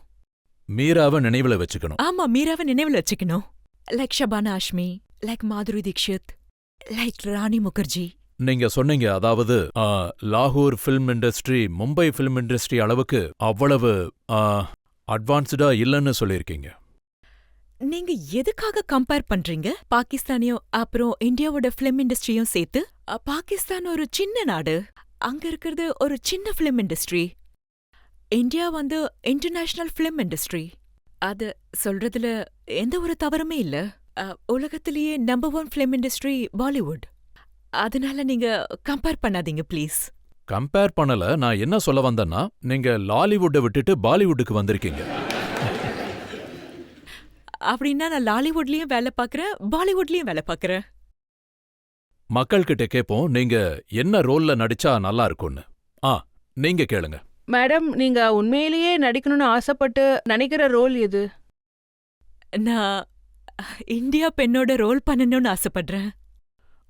மீராவை நினைவுல வச்சுக்கணும். ஆமா, மீராவை நினைவுல வச்சுக்கணும். லைக் ஷபானா ஆஷ்மி, லைக் மாதுரி தீக்ஷித், லைக் ராணி முகர்ஜி. நீங்க சொன்னீங்க, அதாவது லாகூர் film industry Mumbai film industry அளவுக்கு அவ்வளவு அட்வான்ஸ்டா இல்லைன்னு சொல்லியிருக்கீங்க. நீங்க எதுக்காக கம்பேர் பண்றீங்க? பாகிஸ்தானையும் அப்புறம் இந்தியாவோட ஃபிலிம் இண்டஸ்ட்ரியும் சேர்த்து? பாகிஸ்தான் ஒரு சின்ன நாடு, அங்க இருக்கிறது ஒரு சின்ன ஃபிலிம் இண்டஸ்ட்ரி. இந்தியா வந்து இன்டர்நேஷனல் ஃபிலிம் இண்டஸ்ட்ரி. அது சொல்றதுல எந்த ஒரு தவறுமே இல்ல. உலகத்திலேயே நம்பர் 1 ஃபிலிம் இண்டஸ்ட்ரி பாலிவுட். அதனால நீங்க கம்பேர் பண்ணாதீங்க ப்ளீஸ். கம்பேர் பண்ணல. நான் என்ன சொல்ல வந்தேன்னா, நீங்க லாலிவுட்டை விட்டுட்டு பாலிவுட்டுக்கு வந்திருக்கீங்க. அப்படின்னா நான் லாலிவுட்லயும் வேலை பார்க்கறேன், பாலிவுட்லயும் வேலை பார்க்கறேன். மக்கள்கிட்ட கேட்போம், நீங்க என்ன ரோல்ல நடிச்சா நல்லா இருக்கும்னு. நீங்க கேளுங்க. மேடம், நீங்க உண்மையிலேயே நடிக்கணும்னு ஆசைப்பட்டு நினைக்கிற ரோல் எது? நான் இந்தியா பெண்ணோட ரோல் பண்ணணும்னு ஆசைப்படுறேன்.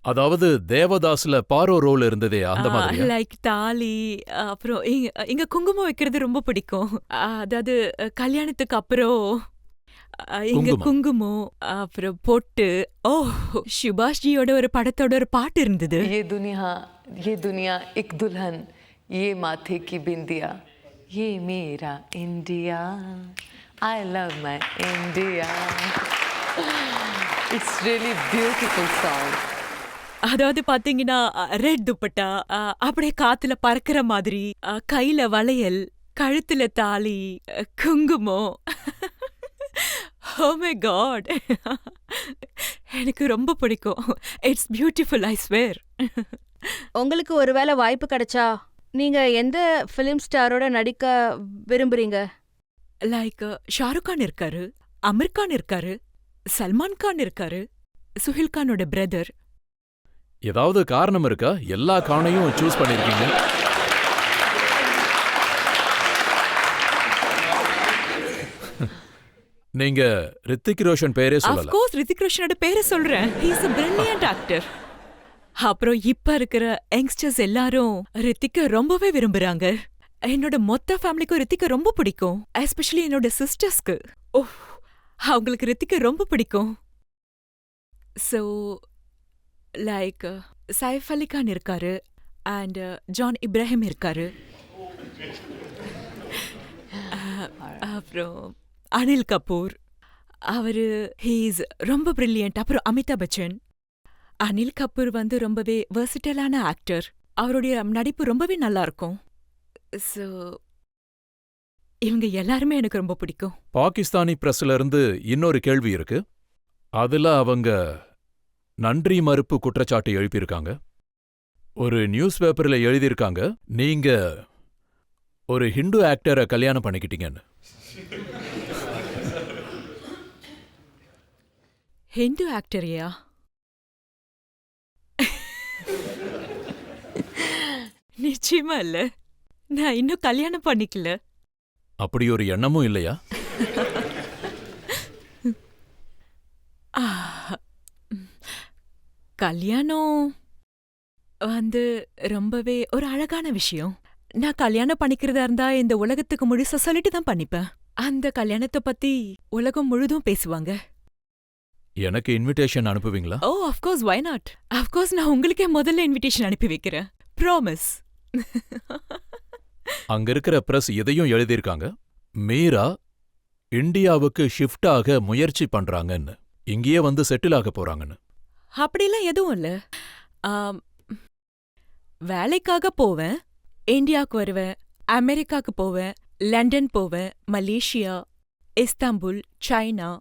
அதாவது தேவதாஸ்ல பாரோ ரோல் இருந்ததே, அந்த மாதிரி. லைக் தாலி, அப்புறம் இங்க குங்குமம் வைக்கிறது ரொம்ப பிடிக்கும். அதாவது கல்யாணத்துக்கு அப்புறம் இங்க குங்குமம், அப்புறம் பொட்டு. ஓ, சுபாஷ்ஜியோட ஒரு படத்தோட ஒரு பாட்டு இருந்தது. ये दुनिया एक दुल्हन, ये माथे की बिंदिया, ये मेरा India, I love my India. It's really beautiful song. அதாவது பாத்தீங்கன்னா, ரெட் துப்பட்டா, அப்படியே காத்துல பறக்கிற மாதிரி, கையில வளையல், கழுத்துல தாலி, குங்குமம். Oh my God. எனக்கு ரொம்ப பிடிக்கும். It's beautiful, I swear. உங்களுக்கு ஒருவேளை வாய்ப்பு கிடைச்சா நீங்க எந்த ஃபிலிம் ஸ்டாரோட நடிக்க விரும்புறீங்க? லைக் ஷாருக் கான் இருக்காரு, அமீர் கான் இருக்காரு, சல்மான் கான் இருக்காரு, சுஹில் கானோட பிரதர். ஏதாவது காரணம் இருக்கா எல்லா கானையும் சூஸ் பண்ணிருக்கீங்க? நீங்க ரித்திக் ரோஷன் பேரே சொல்லல. Of course, ரித்திக் ரோஷனோட பேரை சொல்றேன். He is a brilliant actor. அப்புறம் இப்ப இருக்கிற யங்ஸ்டர்ஸ் எல்லாரும் ரித்திக்க ரொம்பவே விரும்புறாங்க. என்னோட மொத்த ஃபேமிலிக்கும் ரித்திக்க ரொம்ப பிடிக்கும். எஸ்பெஷலி என்னோட சிஸ்டர்ஸ்க்கு. ஓஹ், அவங்களுக்கு ரித்திக்க ரொம்ப பிடிக்கும். ஸோ லைக் சைஃப் அலி கான் இருக்காரு, அண்ட் ஜான் இப்ராஹிம் இருக்காரு, அப்புறம் அனில் கபூர். அவரு ஹீஸ் ரொம்ப பிரில்லியன்ட். அப்புறம் அமிதாப் பச்சன். அனில் கபூர் வந்து ரொம்பவே வெர்சிட்டலான ஆக்டர். அவருடைய நடிப்பு ரொம்பவே நல்லா இருக்கும். ஸோ இவங்க எல்லாருமே எனக்கு ரொம்ப பிடிக்கும். பாகிஸ்தானி பிரஸ்ல இருந்து இன்னொரு கேள்வி இருக்கு. அதுல அவங்க நன்றி மறுப்பு குற்றச்சாட்டு எழுப்பியிருக்காங்க. ஒரு நியூஸ் பேப்பர்ல எழுதியிருக்காங்க, நீங்க ஒரு ஹிந்து ஆக்டரை கல்யாணம் பண்ணிக்கிட்டீங்கன்னு. ஹிந்து ஆக்டரையா? நிச்சயமா இல்ல. நான் இன்னும் கல்யாணம் பண்ணிக்கல. அப்படி ஒரு எண்ணமும் இல்லையா? கல்யாணம் வந்து ரொம்பவே ஒரு அழகான விஷயம். நான் கல்யாணம் பண்ணிக்கிறதா இருந்தா இந்த உலகத்துக்கு முழுசா சொல்லிட்டு தான் பண்ணிப்பேன். அந்த கல்யாணத்தை பத்தி உலகம் முழுதும் பேசுவாங்க. எனக்கு இன்விடேஷன் அனுப்புவீங்களா? Oh, of course, why not. Of course, நான் உங்களுக்கே முதல்ல இன்விடேஷன் அனுப்பி வைக்கிறேன். ப்ராமிஸ். அங்க இருக்கிற பிரஸ் இதையும் எழுதியிருக்காங்க, மீரா இந்தியாவுக்கு ஷிஃப்ட் ஆக முயற்சி பண்றாங்கன்னு, இங்கேயே வந்து செட்டில் ஆக போறாங்கன்னு. அப்படிலாம் எதுவும் இல்ல. வேலைக்காக போவேன், இந்தியாவுக்கு வருவேன், அமெரிக்காக்கு போவேன், லண்டன் போவேன், மலேசியா, இஸ்தாம்புல், சைனா,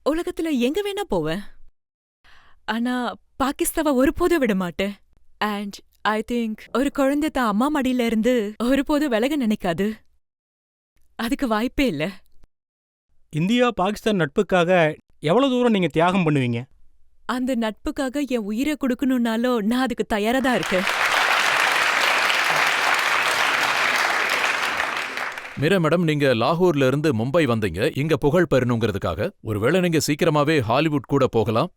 உலகத்துல எங்க வேணா போவேன். ஆனா பாகிஸ்தாவை ஒருபோதும் விட மாட்டேன். அண்ட் ஐ திங்க் ஒரு குழந்தை தான் அம்மா மடியில இருந்து ஒருபோதும் விலக நினைக்காது. அதுக்கு வாய்ப்பே இல்ல. இந்தியா பாகிஸ்தான் நட்புக்காக எவ்வளவு தூரம் நீங்க தியாகம் பண்ணுவீங்க? அந்த நட்புக்காக என் உயிரை கொடுக்கணும்னாலும் நான் அதுக்கு தயாரா தான் இருக்கேன். மீரா மேடம், நீங்க லாகூர்ல இருந்து மும்பை வந்தீங்க இங்க புகழ் பெறணுங்கிறதுக்காக. ஒருவேளை நீங்க சீக்கிரமாவே ஹாலிவுட் கூட போகலாம்.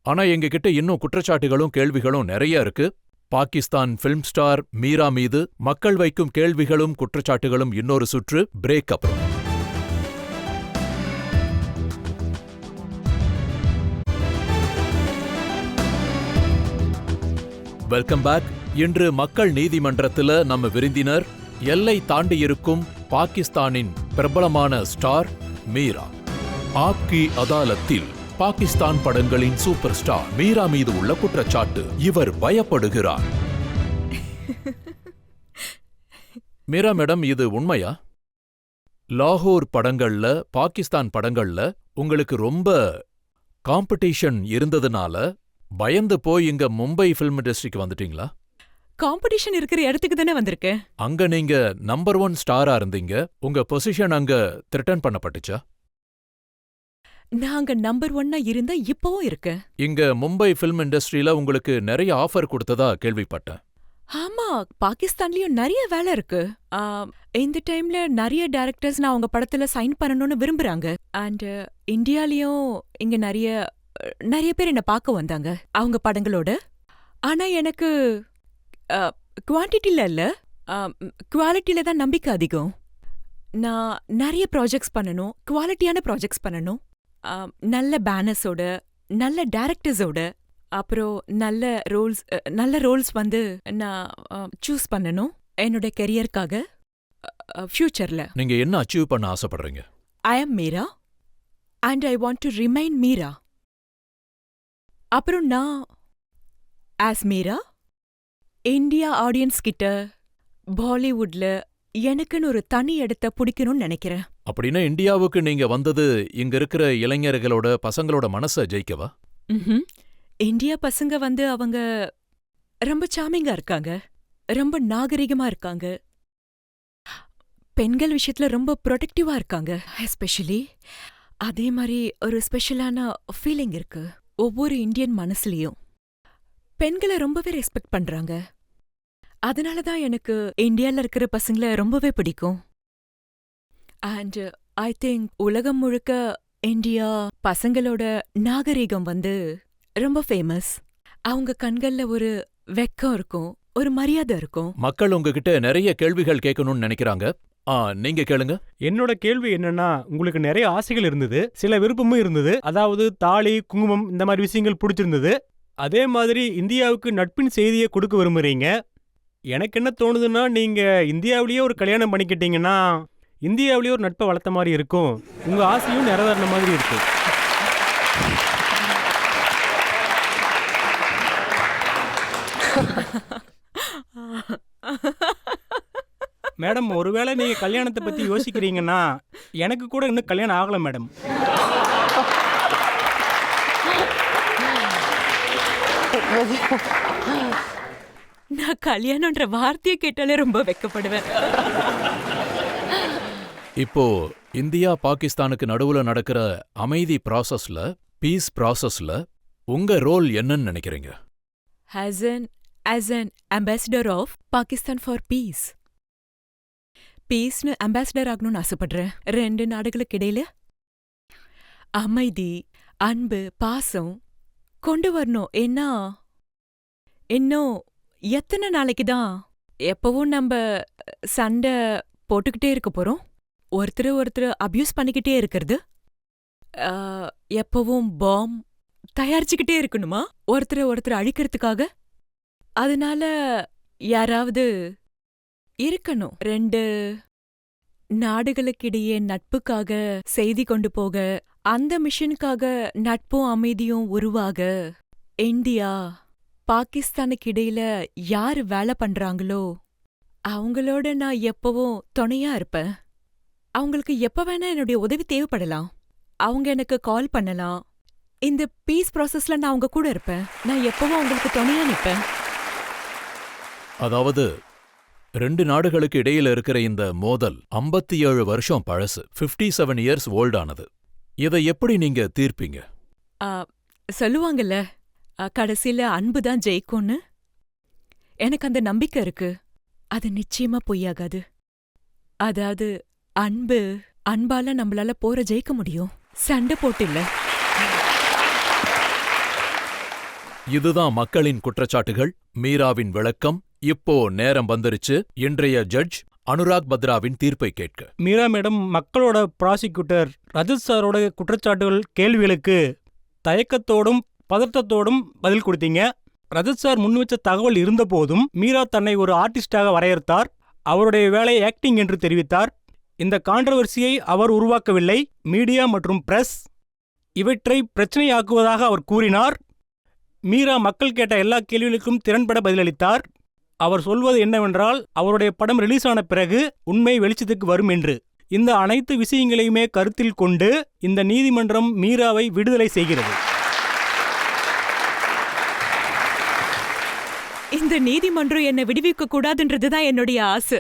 ஆனா எங்க கிட்ட இன்னும் குற்றச்சாட்டுகளும் கேள்விகளும் நிறைய இருக்கு. பாகிஸ்தான் ஃபிலிம் ஸ்டார் மீரா மீது மக்கள் வைக்கும் கேள்விகளும் குற்றச்சாட்டுகளும் இன்னொரு சுற்று பிரேக் அப்புறம். Welcome back. இன்று மக்கள் நீதிமன்றத்துல நம்ம விருந்தினர் எல்லை தாண்டி இருக்கும் பாகிஸ்தானின் பிரபலமான ஸ்டார் மீரா. ஆப்கி அதாலத்தில் பாகிஸ்தான் படங்களின் சூப்பர் ஸ்டார் மீரா மீது உள்ள குற்றச்சாட்டு. இவர் பயப்படுகிறார். மீரா மேடம், இது உண்மையா? லாகூர் படங்கள்ல, பாகிஸ்தான் படங்கள்ல உங்களுக்கு ரொம்ப காம்படிஷன் இருந்ததுனால பயந்து போய் இங்க மும்பை ஃபிலிம் இண்டஸ்ட்ரிக்கு வந்துட்டீங்களா? காம்படிஷன் இருக்கிற இடத்துக்கு தானே வந்திருக்கேன். அங்க நீங்க நம்பர் 1 ஸ்டாரா இருந்தீங்க. உங்க பொசிஷன் அங்க த்ரெட்டன் பண்ணப்பட்டுச்சா? நான் அங்க நம்பர் 1 இருந்த இப்பவும் இருக்கேன். இங்க மும்பை ஃபிலிம் இண்டஸ்ட்ரியில உங்களுக்கு நிறைய ஆஃபர் கொடுத்ததா கேள்விப்பட்டேன். ஆமா, பாகிஸ்தான்லயும் நிறைய வேலை இருக்கு. இந்த டைம்ல நிறைய டைரக்டர்ஸ் நான் அவங்க படத்துல சைன் பண்ணணும்னு விரும்புறாங்க. அண்ட் இந்தியாலயும் இங்க நிறைய பேர் என்ன பார்க்க வந்தாங்க அவங்க படங்களோட. ஆனா எனக்கு குவான்டிட்டில இல்ல, குவாலிட்டில தான் நம்பிக்கை அதிகம். நான் நிறைய ப்ராஜெக்ட்ஸ் பண்ணணும், குவாலிட்டியான ப்ராஜெக்ட்ஸ் பண்ணணும், நல்ல பேனர்ஸோட, நல்ல டைரக்டர்ஸோட, அப்புறம் நல்ல ரோல்ஸ் வந்து நான் சூஸ் பண்ணணும் என்னோட கெரியருக்காக ஃபியூச்சர்ல. நீங்க என்ன அச்சீவ் பண்ண ஆசைப்படுறீங்க? I am Meera and I want to remain Meera. அப்புறம் நான் ஆஸ் மீரா இந்தியா ஆடியன்ஸ் கிட்ட பாலிவுட்ல எனக்குன்னு ஒரு தனி இடத்த பிடிக்கணும்னு நினைக்கிறேன். அப்படின்னா இந்தியாவுக்கு நீங்க வந்தது இங்க இருக்கிற இளைஞர்களோட பசங்களோட மனசை ஜெயிக்கவா? இந்தியா பசங்க வந்து அவங்க ரொம்ப சாமிங்கா இருக்காங்க, ரொம்ப நாகரிகமா இருக்காங்க, பெண்கள் விஷயத்துல ரொம்ப ப்ரொடெக்டிவா இருக்காங்க. எஸ்பெஷலி அதே மாதிரி ஒரு ஸ்பெஷலான ஃபீலிங் இருக்கு ஒவ்வொரு இந்தியன் மனசுலயும். பெண்களை ரொம்பவே ரெஸ்பெக்ட் பண்றாங்க. அதனாலதான் எனக்கு இந்தியால இருக்கிற பசங்களை ரொம்பவே பிடிக்கும். அண்ட் ஐ திங்க் உலகம் முழுக்க இந்தியா பசங்களோட நாகரிகம் வந்து ரொம்ப ஃபேமஸ். அவங்க கண்கள்ல ஒரு வெக்கம் இருக்கும், ஒரு மரியாதை இருக்கும். மக்கள் உங்ககிட்ட நிறைய கேள்விகள் கேட்கணும்னு நினைக்கிறாங்க. நீங்க கேளுங்க. என்னோட கேள்வி என்னன்னா, உங்களுக்கு நிறைய ஆசைகள் இருந்தது, சில விருப்பமும் இருந்தது. அதாவது தாலி, குங்குமம் இந்த மாதிரி விஷயங்கள் பிடிச்சிருந்தது. அதே மாதிரி இந்தியாவுக்கு நட்பின் செய்தியை கொடுக்க விரும்புறீங்க. எனக்கு என்ன தோணுதுன்னா, நீங்க இந்தியாவிலேயே ஒரு கல்யாணம் பண்ணிக்கிட்டீங்கன்னா இந்தியாவிலேயே ஒரு நட்பை வளர்த்த மாதிரி இருக்கும், உங்க ஆசையும் நிறைவேறின மாதிரி இருக்கு. மேடம், ஒருவேளை நீங்க கல்யாணத்தை பத்தி யோசிக்கிறீங்கன்னா எனக்கு கூட இன்னும் கல்யாணம் ஆகல மேடம். நான் கல்யாணம்ன்ற வார்த்தையை கேட்டாலே ரொம்ப வெக்கப்படுவேன். இப்போ இந்தியா பாகிஸ்தானுக்கு நடுவுல நடக்கிற அமைதி ப்ராசஸ்ல, பீஸ் ப்ராசஸ்ல உங்க ரோல் என்னன்னு நினைக்கிறீங்க? As an ambassador of Pakistan for peace. பீஸ்னு அம்பாசிடர் ஆகணும்னு ஆசைப்படுறேன். 2 நாடுகளுக்கு இடையில அமைதி, அன்பு, பாசம் கொண்டு வரணும். ஏன்னா இன்னும் எத்தனை நாளைக்கு தான் எப்பவும் நம்ம சண்டை போட்டுக்கிட்டே இருக்க போறோம்? ஒருத்தர் அபியூஸ் பண்ணிக்கிட்டே இருக்கிறது, எப்பவும் பாம் தயாரிச்சுக்கிட்டே இருக்கணுமா ஒருத்தர் அழிக்கிறதுக்காக? அதனால யாராவது இருக்கணும். 2 நாடுகளுக்கிடையே நட்புக்காக செய்தி கொண்டு போக, அந்த மிஷனுக்காக நட்பும் அமைதியும் உருவாக இந்தியா பாகிஸ்தானுக்கு இடையில யாரு வேலை பண்றாங்களோ அவங்களோட நான் எப்பவும் துணையா இருப்பேன். அவங்களுக்கு எப்ப வேணா என்னுடைய உதவி தேவைப்படலாம். அவங்க எனக்கு கால் பண்ணலாம். இந்த பீஸ் ப்ராசஸ்ல நான் அவங்க கூட இருப்பேன். நான் எப்பவும் அவங்களுக்கு துணையா நிற்பேன். அதாவது 2 நாடுகளுக்கு இடையில இருக்கிற இந்த மோதல் 57 வருஷம் பழசு, 57 இயர்ஸ் ஓல்டானது. இதை எப்படி நீங்க தீர்ப்பீங்க? சொல்லுவாங்கல்ல, கடைசியில அன்புதான் ஜெயிக்கும்னு. எனக்கு அந்த நம்பிக்கை இருக்கு. அது நிச்சயமா பொய்யாகாது. அதாவது அன்பால நம்மளால போற ஜெயிக்க முடியும், சண்டை போட்டு இல்ல. இதுதான் மக்களின் குற்றச்சாட்டுகள். மீராவின் விளக்கம். இப்போ நேரம் வந்துருச்சு இன்றைய ஜட்ஜ் அனுராக் பத்ராவின் தீர்ப்பை கேட்க. மீரா மேடம், மக்களோட ப்ராசிக்யூட்டர் ரஜத் சாரோட குற்றச்சாட்டுகள் கேள்விகளுக்கு தயக்கத்தோடும் பதட்டத்தோடும் பதில் கொடுத்தீங்க. ரஜத் சார் முன்வச்ச தகவல் இருந்த போதும் மீரா தன்னை ஒரு ஆர்டிஸ்டாக வரையறுத்தார். அவருடைய வேலை ஆக்டிங் என்று தெரிவித்தார். இந்த கான்ட்ரவர்சியை அவர் உருவாக்கவில்லை, மீடியா மற்றும் பிரஸ் இவற்றை பிரச்சனையாக்குவதாக அவர் கூறினார். மீரா மக்கள் கேட்ட எல்லா கேள்விகளுக்கும் திறன்பட பதிலளித்தார். அவர் சொல்வது என்னவென்றால், அவருடைய படம் ரிலீஸ் ஆன பிறகு உண்மை வெளிச்சத்துக்கு வரும் என்று. இந்த அனைத்து விஷயங்களையுமே கருத்தில் கொண்டு இந்த நீதிமன்றம் மீராவை விடுதலை செய்கிறது. இந்த நீதிமன்றம் என்னை விடுவிக்க கூடாதுன்றதுதான் என்னுடைய ஆசை.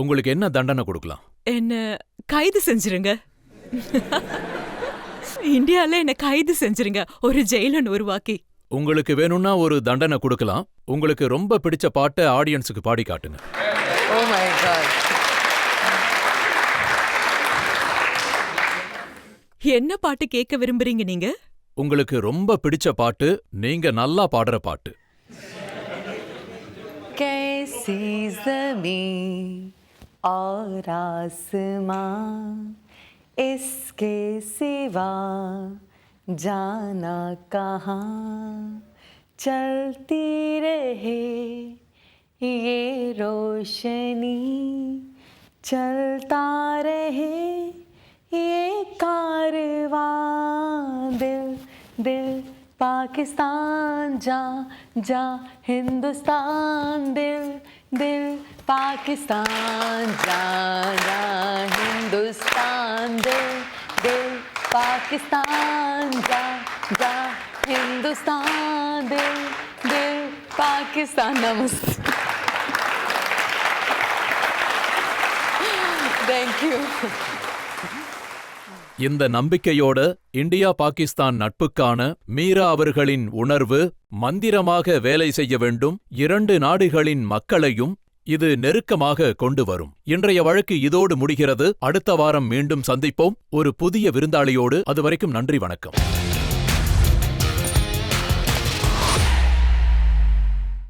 உங்களுக்கு என்ன தண்டனை கொடுக்கலாம்? என்ன கைது செஞ்சிருங்க. இந்தியால என்ன கைது செஞ்சிருங்க, ஒரு ஜெயிலன் உருவாக்கி. உங்களுக்கு வேணும்னா ஒரு தண்டனை கொடுக்கலாம். உங்களுக்கு ரொம்ப பிடிச்ச பாட்டை ஆடியன்ஸுக்கு பாடி காட்டுங்க. Oh my God. என்ன பாட்டு கேட்க விரும்புறீங்க நீங்க? உங்களுக்கு ரொம்ப பிடிச்ச பாட்டு, நீங்க நல்லா பாடுற பாட்டு. कैसी ज़मीं और आसमां इसके सिवा जाना कहाँ, चलती रहे ये रोशनी, चलता रहे ये कारवां, दिल दिल पाकिस्तान जा जा हिंदुस्तान, दिल दिल पाकिस्तान जा जा हिंदुस्तान, दिल दिल पाकिस्तान जा जा हिंदुस्तान, दिल दिल पाकिस्तान. नमस्ते. Thank you. இந்த நம்பிக்கையோட இந்தியா பாகிஸ்தான் நட்புக்கான மீரா அவர்களின் உணர்வு மந்திரமாக வேலை செய்ய வேண்டும். இரண்டு நாடுகளின் மக்களையும் இது நெருக்கமாக கொண்டு வரும். இன்றைய வழக்கு இதோடு முடிகிறது. அடுத்த வாரம் மீண்டும் சந்திப்போம் ஒரு புதிய விருந்தாளியோடு. அதுவரைக்கும் நன்றி, வணக்கம்.